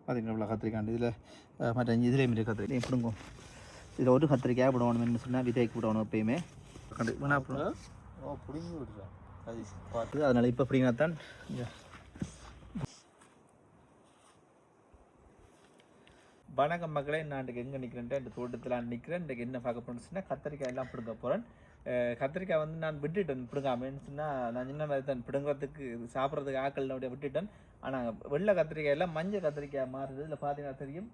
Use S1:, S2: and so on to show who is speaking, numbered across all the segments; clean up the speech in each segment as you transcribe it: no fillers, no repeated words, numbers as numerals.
S1: பார்த்தீங்கன்னா இவ்வளோ கத்திரிக்காய் இதில் மற்ற இதுலேயும் இருக்குது கத்திரிக்காய் பிடுங்கும். இதில் ஒரு கத்திரிக்காய் விடணும் சொன்னால் விதைக்கு விடணும் எப்பயுமே வேணா
S2: பிடிங்கி விடுறேன் அது
S1: பார்த்து. அதனால் இப்போ பிடிங்கினா தான் வணக்கம் மக்களே. நான் இன்றைக்கு எங்கே நிற்கிறேன்ட்டு இந்த தோட்டத்தில் நிற்கிறேன். இன்றைக்கு என்ன பார்க்க போகிறேன்னு சொன்னால் கத்திரிக்காய் எல்லாம் பிடுங்க போகிறேன். கத்திரிக்காய் வந்து நான் விட்டுட்டேன் பிடுங்காமன்னு சொன்னால் நான் சின்ன மாதிரி தான் பிடுங்கிறதுக்கு சாப்பிட்றதுக்கு ஆக்கள்னுடைய விட்டுட்டேன். ஆனால் வெள்ளை கத்திரிக்காய் எல்லாம் மஞ்சள் கத்திரிக்காய் மாறுது. இதில் பார்த்தீங்கன்னா தெரியும்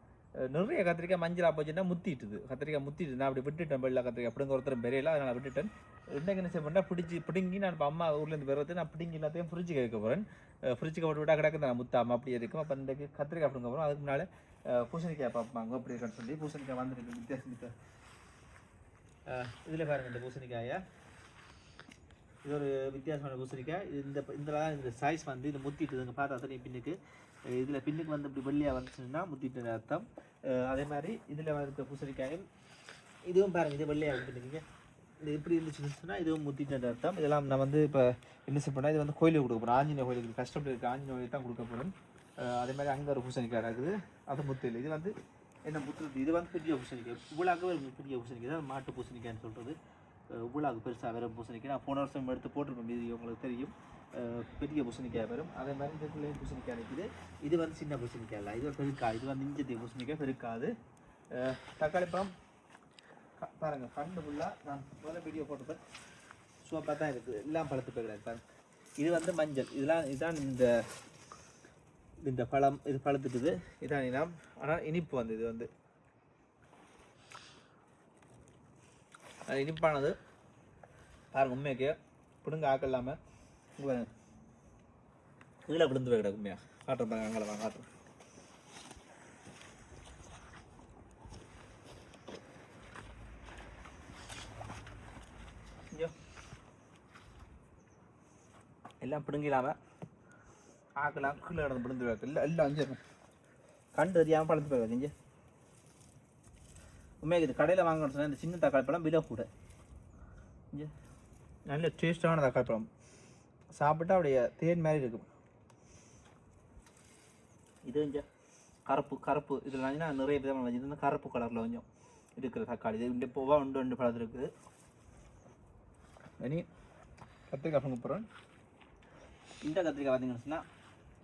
S1: நிறைய கத்திரிக்காய் மஞ்சளாக போச்சுன்னா முத்திட்டுது. கத்திரிக்காய் முத்திட்டு நான் அப்படி விட்டுட்டேன். வெள்ளை கத்திரிக்காய் பிடுங்க ஒருத்தரும் பெரியல அதனால் விட்டுட்டேன். இன்றைக்கு என்ன செய்ய பண்ணால் பிடுங்கி நான் இப்போ அம்மா ஊர்லேருந்து வருவது நான் பிடுங்கி எல்லாத்தையும் ஃப்ரிட்ஜுக்கு வைக்க போகிறேன். ஃப்ரிட்ஜுக்கு போட்டு விட்டால் கிடக்கு நான் முத்தாமல் அப்படியே இருக்கும். அப்போ இன்றைக்கு கத்திரிக்காய் பிடுங்க போகிறோம். அதுக்கு முன்னால் பூசணிக்காய் பார்ப்பாங்க அப்படி இருக்கான்னு சொல்லி பூசணிக்காய் வந்துருக்கு வித்தியாசம். இதில் பாருங்க இந்த பூசணிக்காயை, இது ஒரு வித்தியாசமான பூசணிக்காய். இந்த சைஸ் வந்து இது முத்திட்டுதுங்க பார்த்தா தெரியும் பின்னுக்கு. இதில் பின்னுக்கு வந்து இப்படி வெள்ளியாக வந்துச்சுன்னா முத்திட்டு அர்த்தம். அதே மாதிரி இதில் இருக்க பூசணிக்காயும் இதுவும் பாருங்கள் இது வெள்ளையாக வந்துருக்கீங்க. இது இப்படி இருந்துச்சுன்னு சொன்னால் இதுவும் முத்திட்டு அர்த்தம். இதெல்லாம் நான் வந்து இப்போ என்ன செய்ய இது வந்து கோயிலுக்கு கொடுக்க போகிறேன். ஆஞ்சநேய கோயிலுக்கு கஷ்டப்பட்டு இருக்க ஆஞ்சநேய கோயிலுக்கு தான் கொடுக்க போகிறேன். அதே மாதிரி அங்கே ஒரு பூசணிக்காய் இருக்குது, அது முத்து இல்லை. இது வந்து என்ன முத்துறது, இது வந்து பெரிய பூசணிக்காய். இவ்வளோக்கு ஒரு பெரிய பூசணிக்காய் தான் மாட்டு பூசணிக்காய்ன்னு சொல்கிறது. இவ்வளோக்கு பெருசாக வேறு பூசணிக்காய் நான் போன வருஷம் எடுத்து போட்டிருப்பேன். இது உங்களுக்கு தெரியும், பெரிய பூசணிக்காய் வரும். அதே மாதிரி இதுக்குள்ளேயும் பூசணிக்காய் இருக்குது. இது வந்து சின்ன பூசணிக்காய் இல்லை, இது ஒரு பெருக்காய். இது வந்து இஞ்சத்தி பூசணிக்காய் பெருக்காது. தக்காளி பழம் பாருங்கள் கண்டு ஃபுல்லாக நான் முதல்ல வீடியோ போட்டிருப்பேன். சூப்பராக தான் இருக்குது, எல்லாம் பழுத்து போய் கிடையாது பாருங்கள். இது வந்து மஞ்சள், இதுதான் இந்த பழம். இது பழுத்துட்டுது, இதான் இனம். ஆனால் இனிப்பு வந்து இது வந்து இனிப்பானது பாருங்க. உண்மையாக்கே பிடுங்க ஆக்க இல்லாமல் கீழே விழுந்து போய் கிடக்கு. உண்மையாக காட்டுறேன் பாருங்க, அங்கே வாங்க காட்டுறேன். எல்லாம் பிடுங்கிடாமல் ஆக்கலாம், கீழே கிடந்து பிடுந்து போய் இல்லை எல்லாம் அஞ்சு கண்டு தெரியாமல் பழத்து போய் இங்கே. உண்மையாக இது கடையில் வாங்கணும்னு சொன்னால் இந்த சின்ன தக்காளி பழம் விலை கூட. இங்கே நல்ல டேஸ்டான தக்காளி பழம், சாப்பிட்டா அப்படியே தேன் மாதிரி இருக்கும். இது கொஞ்சம் கருப்பு இதில் வாங்கினா நிறைய விதமான வச்சு இது கருப்பு கலரில் கொஞ்சம் இருக்கிற தக்காளி. இது இந்த பூவா ரெண்டு பழத்து இருக்குது. இனி கத்திரிக்காய் வாங்க போகிறோம். இந்த கத்திரிக்காய் பார்த்தீங்கன்னு சொன்னால்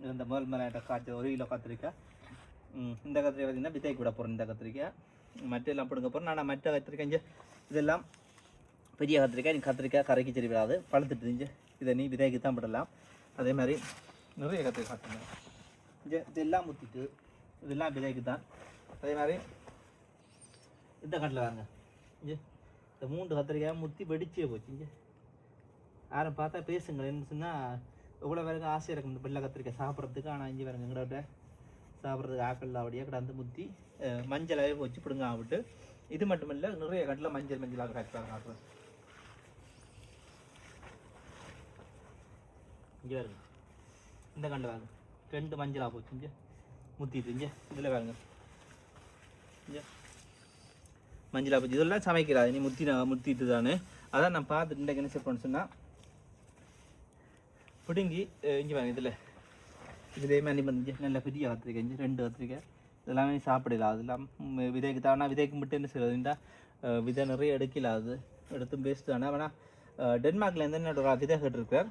S1: இந்த முதல் மேலே காய்ச்சி 1 கிலோ கத்திரிக்காய். இந்த கத்திரிக்காய் பார்த்திங்கன்னா விதைக்கு விட போகிறேன். இந்த கத்திரிக்காய் மற்ற எல்லாம் பிடுங்க போகிறேன். நான் மற்ற கத்திரிக்காய் இங்கே இதெல்லாம் பெரிய கத்திரிக்காய். நீ கத்திரிக்காய் கரைக்கு சரி விடாது, பழுத்துட்டு இருந்துச்சு. இதை நீ விதைக்கு தான் விடலாம். அதே மாதிரி நிறைய கத்திரிக்காய் காட்டுங்க இங்கே. இதெல்லாம் முத்திட்டு இதெல்லாம் விதைக்கு தான். அதே மாதிரி இந்த கட்டில் வாங்க இங்கே இந்த 3 கத்திரிக்காய் முத்தி வெடிச்சே போச்சு. இங்கே யாரும் பார்த்தா பேசுங்க என்ன சொன்னால் எவ்வளோ பேருக்கு ஆசையாக இருக்கும் இந்த வெள்ளை கத்திரிக்காய் சாப்பிட்றதுக்கு. ஆனால் இங்கே வேறுங்க எங்கள்கிட்ட சாப்பிட்றதுக்கு ஆக்கள்ல அப்படியே கிடந்து முத்தி மஞ்சளாகவே வச்சு பிடுங்க ஆகிட்டு. இது மட்டும் இல்லை, நிறைய கட்டில் மஞ்சளாக காய்ச்சாங்க காட்டுறேன். இங்கே வேறுங்க இந்த கண்டில் வாங்க 2 மஞ்சளாக போச்சு இங்கே முத்திட்டு. இங்கே இதில் வேறுங்க இங்கே மஞ்சளாக போச்சு. இதெல்லாம் சமைக்கிறாது நீ முத்திட்டு தானே. அதான் நான் பார்த்துட்டு இன்றைக்கு என்ன செய்யணும்னு சொன்னால் பிடுங்கி இங்கே வாங்க. இதுலேயே மாதிரி வந்து நல்ல பெரிய கத்திரிக்காய் இஞ்சி 2 கத்திரிக்காய். இதெல்லாமே சாப்பிடலாம். அதெல்லாம் விதைக்கு தானே, விதைக்கு மட்டும் என்ன செய்யறதுண்டா விதை நிறைய எடுக்கல, அது எடுத்து பேஸ்ட் தானே. ஆனால் டென்மார்க்லேருந்து என்னோட விதை கேட்டிருக்கார்.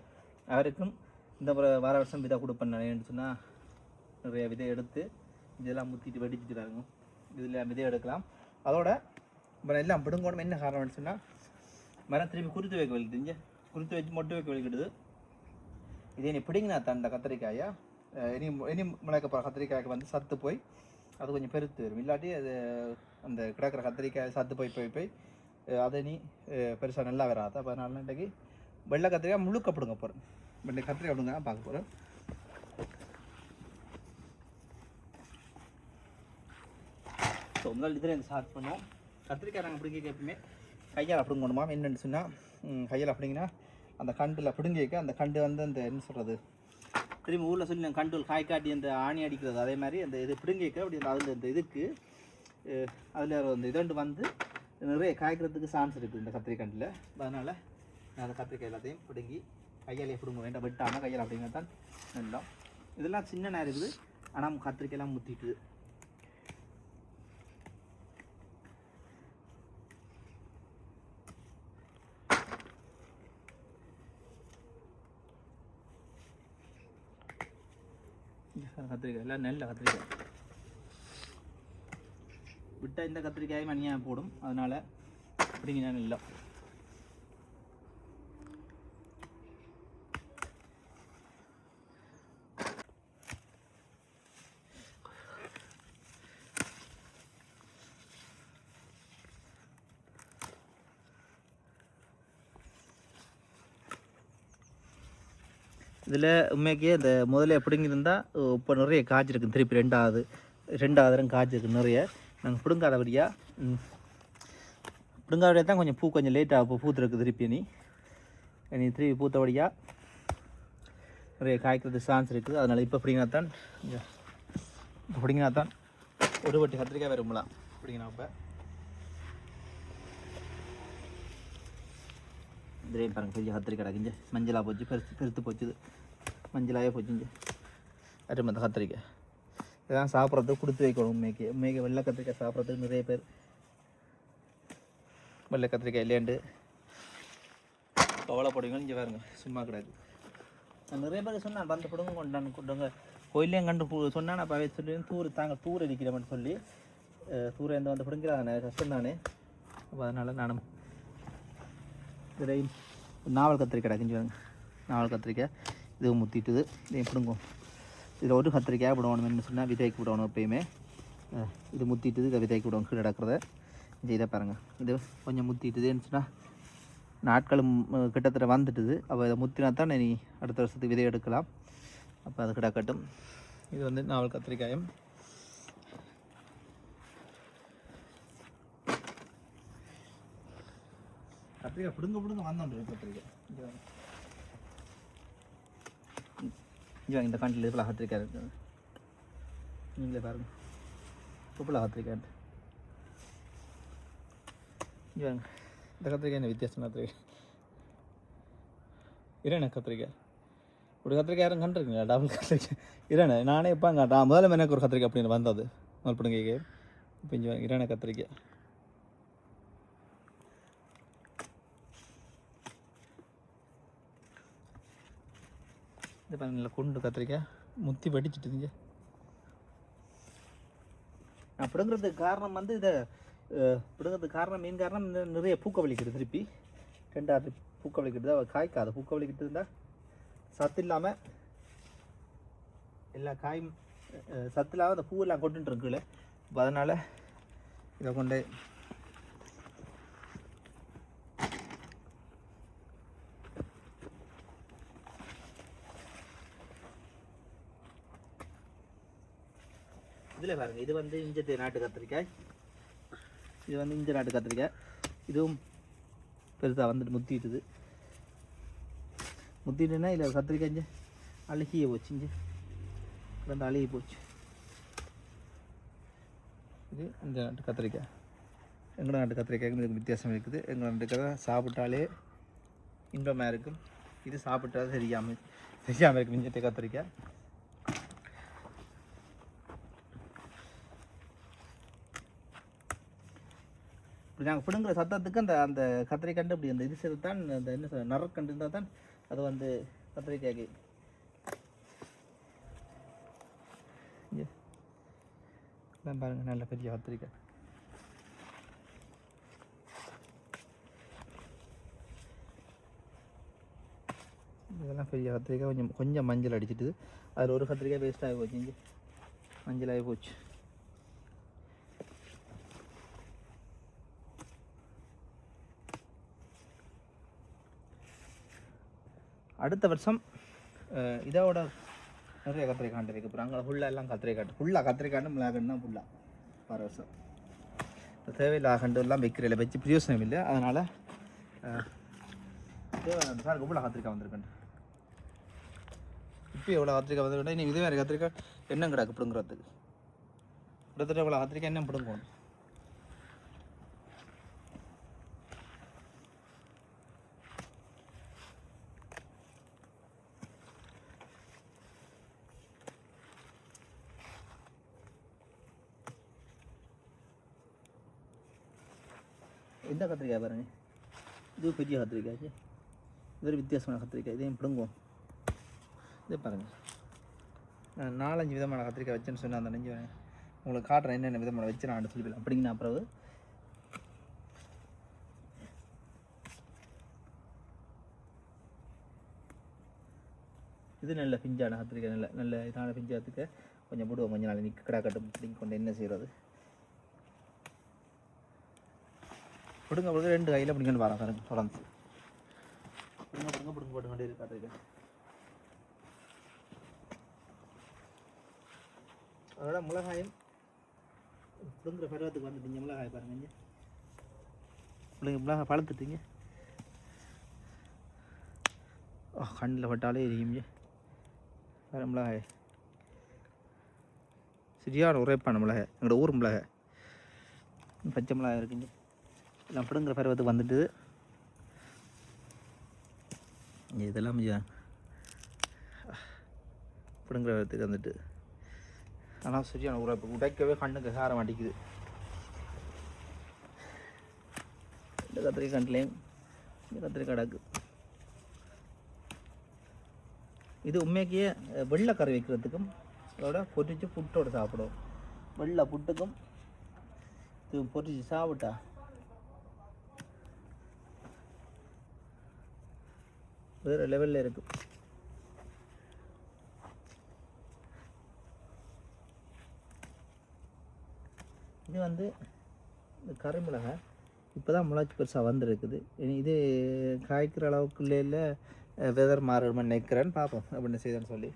S1: அவருக்கும் இந்த வார வருஷம் விதை கொடுப்பேன் நினைன்னு சொன்னால் நிறைய விதை எடுத்து இதெல்லாம் முத்திட்டு வெடிச்சிட்டு பாருங்க. இதில் விதை எடுக்கலாம். அதோட இப்போ எல்லாம் பிடுங்கோணும். என்ன காரணம்னு சொன்னால் மரம் திரும்பி குருத்து வைக்க வலிக்குது. இங்கே குருத்து வச்சு மொட்டை வைக்க வலிக்கிடுது. இதே நீ பிடிங்கினா தண்ட கத்திரிக்காயை இனி முளைக்க போகிற கத்திரிக்காய்க்கு வந்து சத்து போய் அது கொஞ்சம் பெருத்து வரும். இல்லாட்டி அது அந்த கிடக்கிற கத்திரிக்காய் சத்து போய் அதை நீ பெருசாக நல்லா வராது. அப்போ அதனால இன்றைக்கி வெள்ளை கத்திரிக்காய் முழுக்க பிடுங்க போகிறேன். வெள்ளை கத்திரிக்காய் பிடுங்க பார்க்க போகிறேன். ஸோ முதல் இதில் ஸ்டார்ட் பண்ணுவோம். கத்திரிக்காய் நாங்கள் பிடிக்க எப்பவுமே கையால் பிடுங்கணுமா. என்னென்னு சொன்னால் கையால் அப்படிங்கன்னா அந்த கண்டில் பிடுங்கிக்க அந்த கண்டு வந்து அந்த என்ன சொல்கிறது திரும்பி ஊரில் சொல்லி நாங்கள் கண்டு காய் காட்டி அந்த ஆணி அடிக்கிறது. அதே மாதிரி அந்த இது பிடுங்கிக்க அப்படி அதில் இந்த இதுக்கு அதில் அந்த இதண்டு வந்து நிறைய காய்க்கிறதுக்கு சான்ஸ் இருக்குது இந்த கத்திரிக்கண்டில். அதனால் நான் அந்த கத்திரிக்காய் எல்லாத்தையும் பிடுங்கி கையாலே பிடுங்க வேண்டாம், வெட்டாமல் கையால் அப்படிங்கிறது தான் நல்லா. இதெல்லாம் சின்ன நேரம் இருக்குது. ஆனால் கத்திரிக்காயெல்லாம் முத்திட்டு கத்திரிக்காய் எல்லாம் நல்ல கத்திரிக்காய் விட்டால் இந்த கத்திரிக்காயும் மணியாக போடும், அதனால் அப்படிங்க நான் இல்லை. இதில் உண்மைக்கே இந்த முதல்ல எப்படிங்க இருந்தால் இப்போ நிறைய காய்ச்சிருக்கு, திருப்பி ரெண்டாவது காய்ச்சிருக்கு நிறைய. நாங்கள் பிடுங்காதபடியாக தான் கொஞ்சம் பூ கொஞ்சம் லேட்டாக இப்போ பூத்துருக்கு திருப்பி. நீ திருப்பி பூத்தபடியாக நிறைய காய்க்கிறது சான்ஸ் இருக்குது. அதனால் இப்போ பிடிங்கினா தான் ஒரு வட்டி கத்திரிக்காய் வரும்லாம் பிடிங்கினா. இப்போ இதுலேயும் பாருங்கள் பெரிய கத்திரிக்காய் கிஞ்ச மஞ்சளாக போச்சு, பெருத்து போச்சுது, மஞ்சளாகவே போச்சுங்க. அருமை அந்த கத்திரிக்காய் இதெல்லாம் சாப்பிட்றதுக்கு கொடுத்து வைக்கணும். உண்மைக்கு வெள்ளை கத்திரிக்காய் சாப்பிட்றதுக்கு நிறைய பேர் வெள்ளை கத்திரிக்காய் இல்லையாண்டு கவலைப்படுவீங்க. இங்கே பாருங்க சும்மா கிடையாது. நான் நிறைய பேர் சொன்னேன் வந்து பிடுங்க கொண்டாங்க கோயிலையும் கண்டு சொன்னால் நான் அவை சொல்லி தூர் அடிக்கிறேன்னு சொல்லி தூரை எந்த வந்து பிடுங்கிறாங்க கஷ்டம் தானே. அப்போ அதனால் நானும் இதையும் நாவல் கத்திரிக்காய் கிடக்குஞ்சு நாவல் கத்திரிக்காய் இது முத்திட்டுது. இதையும் பிடுங்கும். இதில் ஒரு கத்திரிக்காய் விடணும்னு சொன்னால் விதைக்கு விடணும் எப்பயுமே. இது முத்திட்டுது, இதை விதைக்கு விடணும் கீழே கிடக்கிறத. இதை பாருங்கள், இது கொஞ்சம் முத்திட்டுதுன்னு சொன்னால் நாட்களும் கிட்டத்தட்ட வந்துட்டுது. அப்போ இதை முத்தினா தான் நீ அடுத்த வருஷத்துக்கு விதை எடுக்கலாம். அப்போ அது கிடக்கட்டும். இது வந்து நாவல் கத்திரிக்காயும் கத்திரிக்காய் பிடுங்க வந்தோண்டு கத்திரிக்காய். இங்கே இந்த கண்டில் இப்போலாம் கத்திரிக்காய் இருக்குது, நீங்களே பாருங்கள். இப்போலாம் கத்திரிக்காய் இங்கே வாங்க. இந்த கத்திரிக்காய் என்ன வித்தியாசம் கத்திரிக்காய் இரண கத்திரிக்காய். ஒரு கத்திரிக்காய் யாரும் கண்டிருக்கீங்களா? டபுள் கத்திரிக்காய் இரண நானே இப்போ அங்கே முதல்ல எனக்கு ஒரு கத்திரிக்காய் அப்படின்னு வந்தது முதல் பிடுங்க. இப்போ இங்கே இரண கத்திரிக்காய். இது பாருங்க குண்டு கத்திரிக்காய் முத்தி வெடிச்சிட்டுங்க. நான் பிடுங்கிறதுக்கு காரணம் வந்து இதை பிடுங்கிறதுக்கு காரணம் மெயின் காரணம் நிறைய பூக்க வலிக்கிறது. திருப்பி ரெண்டாவது பூக்க வலிக்கிறது, அவள் காய்க்காது. பூக்க வலிக்கிட்டு இருந்தால் சத்து இல்லாமல் எல்லா காயும் சத்து இல்லாமல் அந்த பூவெல்லாம் கொண்டுருக்குல்ல. இப்போ அதனால் இதை கொண்டு இதில் பாருங்கள். இது வந்து இஞ்ச நாட்டு கத்திரிக்காய், இது வந்து இஞ்ச நாட்டு கத்திரிக்காய். இதுவும் பெருசாக வந்துட்டு முத்திட்டுன்னா இதில் கத்திரிக்காய் இஞ்ச அழுகிய போச்சு. இங்கே வந்து அழுகி போச்சு. இது இந்த நாட்டு கத்திரிக்காய். எங்கள் நாட்டு கத்திரிக்காய்க்கு இதுக்கு வித்தியாசம் இருக்குது. எங்கள் நாட்டு கதை சாப்பிட்டாலே இன்பமாக இருக்கும், இது சாப்பிட்டாலும் தெரியாமல் இருக்கும். இஞ்ச கத்திரிக்காய் இப்படி நாங்கள் பிடுங்குற சத்தத்துக்கு அந்த கத்திரிக்கண்டு அப்படி அந்த இது தான் அந்த என்ன சொல்ல நரக்கண்டு இருந்தால் தான் அது வந்து கத்திரிக்காய்க்கு. இதான் பாருங்கள் நல்ல பெரிய கத்திரிக்காய். இதெல்லாம் பெரிய கத்திரிக்காய். கொஞ்சம் மஞ்சள் அடிச்சிட்டுது. அதில் ஒரு கத்திரிக்காய் வேஸ்ட்டாகி போச்சு. இங்கே மஞ்சளாகி போச்சு. அடுத்த வருஷம் இதோட நிறைய கத்திரிக்காண்டு வைக்க போகிறாங்க. ஃபுல்லாக எல்லாம் கத்திரிக்காண்டு மிளகாண்டு தான் ஃபுல்லாக வர வருஷம். தேவையில்லை கண்டு எல்லாம் வைக்கிறதில்ல, வச்சு பிரயோசனம் இல்லை. அதனால் சார் ஃபுல்லாக கத்திரிக்காய் வந்திருக்கேன். இப்போ எவ்வளோ கத்திரிக்காய் வந்துருக்கேன். இனி இது வேறு கத்திரிக்காய் எண்ணம் கிடக்கு பிடுங்குறதுக்கு. கிட்டத்தட்ட எவ்வளோ கத்திரிக்காய் எண்ணம் பிடுங்கணும். இந்த கத்திரிக்காய் பாருங்க, இது பெரிய கத்திரிக்காய், இது ஒரு வித்தியாசமான கத்திரிக்காய். இதையும் பிடுங்குவோம். இது பாருங்கள், நான் 4-5 விதமான கத்திரிக்காய் வச்சேன்னு சொன்னால் அந்த நெஞ்சு உங்களுக்கு காட்டுறேன் என்னென்ன விதமான வச்சு நான் சொல்லிக்கலாம். அப்படிங்கன்னா அப்புறம் இது நல்ல பிஞ்சான கத்திரிக்காய், நல்ல இதான பிஞ்சாத்துக்கு கொஞ்சம் போடுவோம். கொஞ்சம் நாள் நிற்க கடா கட்டு பிடிங்க கொண்டு என்ன செய்கிறது. பிடுங்க 2 கையில் பிடிங்கன்னு வரேன் பாருங்க. தொடர்ந்து பிடுங்க போட்டு கொண்டே இருக்கு கத்திரிக்காய். அதோட மிளகாயும் பிடுங்குற பருவத்துக்கு வந்துட்டீங்க. மிளகாய் பாருங்க, பிள்ளைங்க மிளகாய் பழுத்துட்டீங்க. கண்ணில் பட்டாலே எரியுங்க. வேறு மிளகாய் சரியான உரைப்பான மிளகாய், எங்களோட ஊர் மிளகாய், பச்சை மிளகாய் இருக்குங்க. எல்லாம் பிடுங்குற பருவத்துக்கு வந்துட்டு இதெல்லாம் பிடுங்குற பருவத்துக்கு வந்துட்டு ஆனால் சரியான உரைப்பு, உடைக்கவே கண்ணுக்கு சார மாட்டேங்குது. இந்த கத்திரிக்காய் கண்ட்லேயும் இந்த கத்திரிக்காய் கிடக்கு. இது உண்மைக்கே வெள்ளை கறி வைக்கிறதுக்கும் அதோட பொரிச்சு புட்டோடு சாப்பிடும். வெள்ளை புட்டுக்கும் இது பொரிச்சு சாப்பிட்டா வேறு லெவலில் இருக்கும். இது இந்த கறி மிளகாய் இப்போ தான் முளைச்சி பெருசாக வந்துருக்குது. இது காய்க்கிற அளவுக்குள்ளே வெதர் மாறுமா நினைக்கிறேன்னு பார்ப்போம் அப்படின்னு செய்தேன்னு சொல்லி.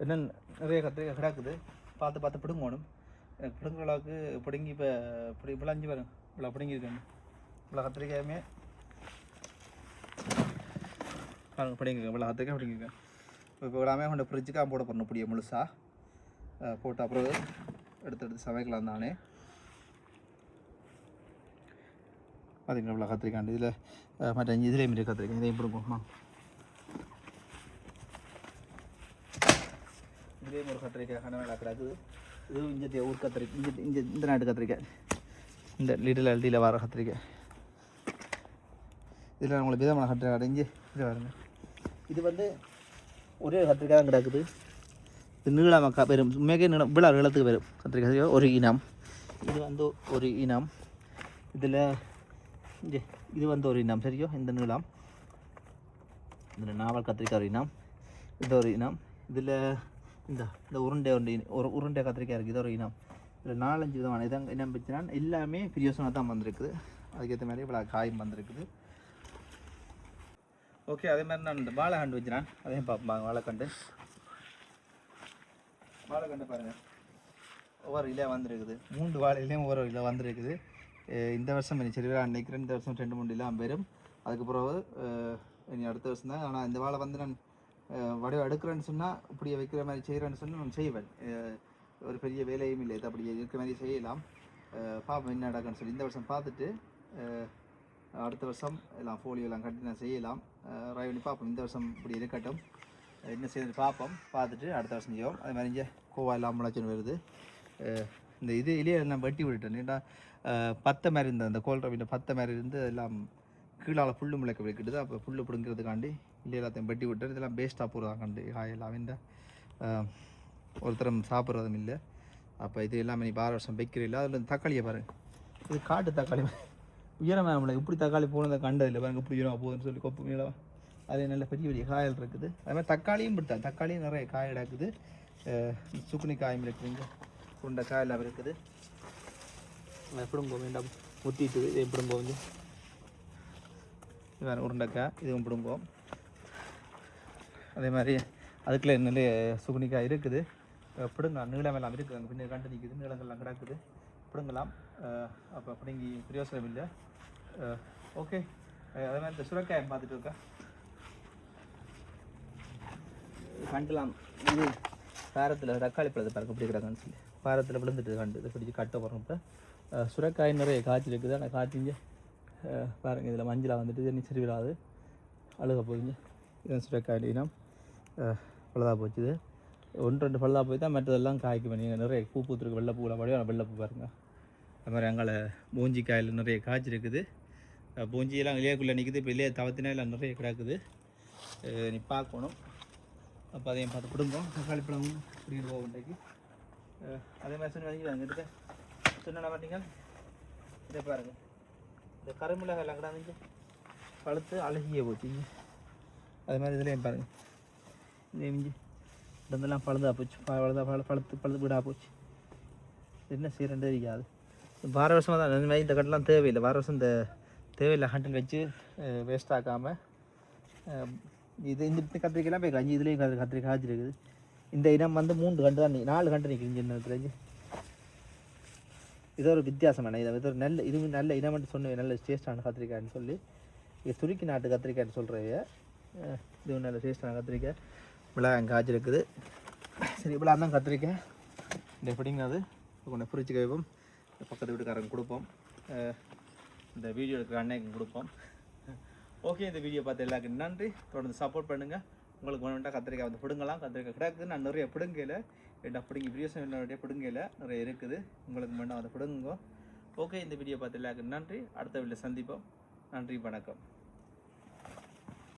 S1: என்ன நிறைய கத்திரிக்காய் கிடக்குது, பார்த்து பிடுங்கணும். எனக்கு பிடுங்குற அளவுக்கு பிடுங்கி இப்போ விளைஞ்சி வரும். இவ்வளோ பிடுங்கியிருக்கேன், இவ்வளோ கத்திரிக்காயுமே பாருங்க பிடிங்கிருக்கேன். இவ்வளோ கத்திரிக்காய் பிடிங்கிருக்கேன். இப்போ எல்லாமே கொண்டு ஃப்ரிட்ஜுக்காக போட போடணும். இப்படியே முழுசாக போட்டு அப்புறம் எடுத்து சமைக்கலாம் தானே. பார்த்தீங்களா இவ்வளோ கத்திரிக்காய். இதில் மற்ற இதுலேயும் மாரி கத்திரிக்காய் இதையும் பிடுங்குவோம்மா. இதுலேயும் ஒரு கத்திரிக்காய் கனவேலா கிடக்குது. இதுவும் இங்கே ஊர் கத்திரிக்காய், இந்த நாட்டு கத்திரிக்காய், இந்த லிட்டில் அல்டியில் வர கத்திரிக்காய். இதில் உங்களுக்கு விதமான கத்திரிக்காய் அடைஞ்சு இது வருங்க. இது ஒரே கத்திரிக்காய் தான் கிடக்குது. இது நீளமாக வரும், உண்மையாக நீளம் இவ்வளோ நீளத்துக்கு வரும் கத்திரிக்காய். ஒரு இனம் இது ஒரு இனம். இதில் இது ஒரு இனம் சரியோ. இந்த நீளம் இதில் நாவல் கத்திரிக்காய் ஒரு இனம், இது ஒரு இனம். இதில் இந்த உருண்டை கத்திரிக்காய் இருக்குது, இது ஒரு இனம். இதில் 4-5 விதமான இனம் வச்சுனா எல்லாமே பிரியோசனாக தான் வந்திருக்குது. அதுக்கேற்ற மாதிரி இவ்வளோ காயும் வந்திருக்குது. ஓகே, அதே மாதிரி நான் இந்த வாழைக்கண்டு வச்சுனான், அதையும் பார்ப்பாங்க. வாழைக்கண்டு பாருங்கள், ஒவ்வொரு இலையாக வந்திருக்குது. 3 வாழையிலையும் ஒவ்வொரு இலை வந்திருக்குது. இந்த வருஷம் இனி சரி நினைக்கிறேன். இந்த வருஷம் 2-3 இலாம் வரும். அதுக்கு பிறகு இனி அடுத்த வருஷம் தான். ஆனால் இந்த வாழை நான் வடிவம் எடுக்கிறேன்னு சொன்னால், இப்படியே வைக்கிற மாதிரி செய்கிறேன்னு சொன்னால் நான் செய்வேன். ஒரு பெரிய வேலையும் இல்லை, இது அப்படியே இருக்கிற மாதிரி செய்யலாம். பார்ப்போம் என்ன நடக்குன்னு சொல்லி. இந்த வருஷம் பார்த்துட்டு அடுத்த வருஷம் எல்லாம் ஃபோலியோலாம் கட்டி நான் செய்யலாம். பண்ணி பார்ப்போம். இந்த வருஷம் இப்படி இருக்கட்டும், என்ன செய்து பார்ப்போம். பார்த்துட்டு அடுத்த வருஷம் செய்வோம். அது மாதிரி இங்கே கோவா எல்லாம் முளைச்சுன்னு வருது. இந்த இலையை எல்லாம் வெட்டி விட்டுட்டேன். ஏன்னா பத்தை மாதிரி இருந்த அந்த கோல்ரவிൻ്റെ பத்தை மாதிரி இருந்து எல்லாம் கீழால் புல் முளைக்க வைக்கிடுது. அப்போ புல் பிடுங்கிறதுக்காண்டி இல்லை எல்லாத்தையும் வெட்டி விட்டு இதெல்லாம் வேஸ்ட்டாக போடுறதாக்காண்டி காயெல்லாம் இந்த ஒருத்தரம் சாப்பிட்றதும் இல்லை. அப்போ இது எல்லாமே நீ 6 வருஷம் வைக்கிறீங்களா. அதில் தக்காளியை பாருங்கள், இது காட்டு தக்காளி உயரமாக நம்மளை இப்படி தக்காளி போனதை கண்டதில்லை பாருங்கள். இப்படி உயரமாக போகுதுன்னு சொல்லி கொப்பு மேலே அதே நல்ல பெரிய காயல் இருக்குது. அது மாதிரி தக்காளியும் பிடித்தா, தக்காளியும் நிறைய காய் கிடக்குது. சுக்குனி காயும் இருக்குதுங்க, உருண்டை காயெல்லாம் இருக்குது. எப்படும் போக வேண்டாம் முத்திட்டு இது எப்படும் போகுது. இது வேறு உருண்டைக்காய், இதுவும் பிடுங்குவோம். அதே மாதிரி அதுக்குள்ளே நிறைய சுகுனிக்காய் இருக்குது. பிடுங்க நீளமெல்லாம் இருக்குது, அங்கே பின்னாடி கண்டு நிற்குது, நீளங்கள்லாம் கிடக்குது, பிடுங்கலாம். அப்போ பிடுங்கி பிரயோசனம் இல்லை. ஓகே, அதே மாதிரி இந்த சுரைக்காயை பார்த்துட்டு இருக்கா கண்டுலாம். இது பாரத்தில் தக்காளி பழத்தை பறக்க இப்படி கிடக்குன்னு சொல்லி பாரத்தில் விழுந்துட்டு கண்டு இதை பிடிச்சி கட்ட போகிறோம். இப்போ சுரைக்காய் நிறைய காய்ச்சி இருக்குது. ஆனால் காய்ச்சிங்க பாருங்கள், இதில் மஞ்சளாக வந்துட்டு தண்ணி சரி விடாது.
S2: அழுக போகுதுங்க. இதுதான் சுரைக்காய் இனம். பழுதாக போச்சுது. 1-2 பழுதாக போய் தான் மற்றதெல்லாம் காய்க்கு பண்ணி நிறைய பூ பூத்துருக்கு. வெள்ளை பூவில் படியும் வெள்ளை பூ பாருங்க. அது மாதிரி அங்கே பூஞ்சி காயில் நிறைய காய்ச்சிருக்குது. பூஞ்சியெல்லாம் இலையக்குள்ளே நிற்குது. இப்போ இலையை தவத்தினா எல்லாம் நிறைய கிடக்குது. நீ பார்க்கணும். அப்போ அதையும் பார்த்து பிடுங்கும். தக்காளி பழம் பிடிக்கிட்டு போக இன்றைக்கு. அதே மாதிரி சொன்ன அங்கே சொன்ன பார்த்தீங்க இதை பாருங்கள். இந்த கருமிளகாய் எல்லாம் கிடாந்துச்சு பழுத்து அழகிய போச்சுங்க. அது மாதிரி இதுலேயும் பாருங்கள். இதே மிஞ்சி இதெல்லாம் பழுதாக போச்சு. பழுத்து விடா போச்சு. என்ன செய்யறேன் தெரியாது. வார வருஷமாக தான் இந்த மாதிரி இந்த கட்டெலாம் தேவையில்லை. வார வருஷம் இந்த தேவையில்லை ஹண்டில் வச்சு வேஸ்ட் ஆக்காமல் இது இந்த கத்திரிக்கைலாம் போய் காய்ச்சி இதுலேயும் கத்திரிக்காய் காய்ச்சி இருக்குது. இந்த இனம் வந்து 3 கண்டு தான் 4 கண்டு நிற்குது இந்த நேரத்தில். இது ஒரு வித்தியாசமான இதை இது ஒரு நல்ல இது நல்ல இனம்னு சொன்ன நல்ல டேஸ்டான கத்திரிக்காய்ன்னு சொல்லி இது துருக்கி நாட்டு கத்திரிக்காய்ன்னு சொல்கிறவைய இது நல்ல டேஸ்டான கத்திரிக்காய். இவ்வளோ காய்ச்சி இருக்குது. சரி இவ்வளோ தான் கத்திரிக்காய். இந்த எப்படிங்க அது கொஞ்சம் பிரிச்சு வைப்போம். பக்கத்து வீட்டுக்காரங்க கொடுப்போம். இந்த வீடியோ எடுக்கிற அன்னைக்கு கொடுப்போம். ஓகே, இந்த வீடியோ பார்த்து எல்லாருக்கும் நன்றி. தொடர்ந்து சப்போர்ட் பண்ணுங்கள். உங்களுக்கு வேணும்ட்டா கத்திரிக்காய் வந்து பிடுங்கலாம். கத்திரிக்காய் கிடக்குது. நான் நிறைய பிடுங்கல என்ன பிடுங்கி வீடியோஸ் என்னுடைய பிடுங்கல நிறைய இருக்குது. உங்களுக்கு வேண்டாம் அதை பிடுங்குங்க. ஓகே, இந்த வீடியோ பார்த்து எல்லாருக்கும் நன்றி. அடுத்த வீடியோ சந்திப்போம். நன்றி, வணக்கம்.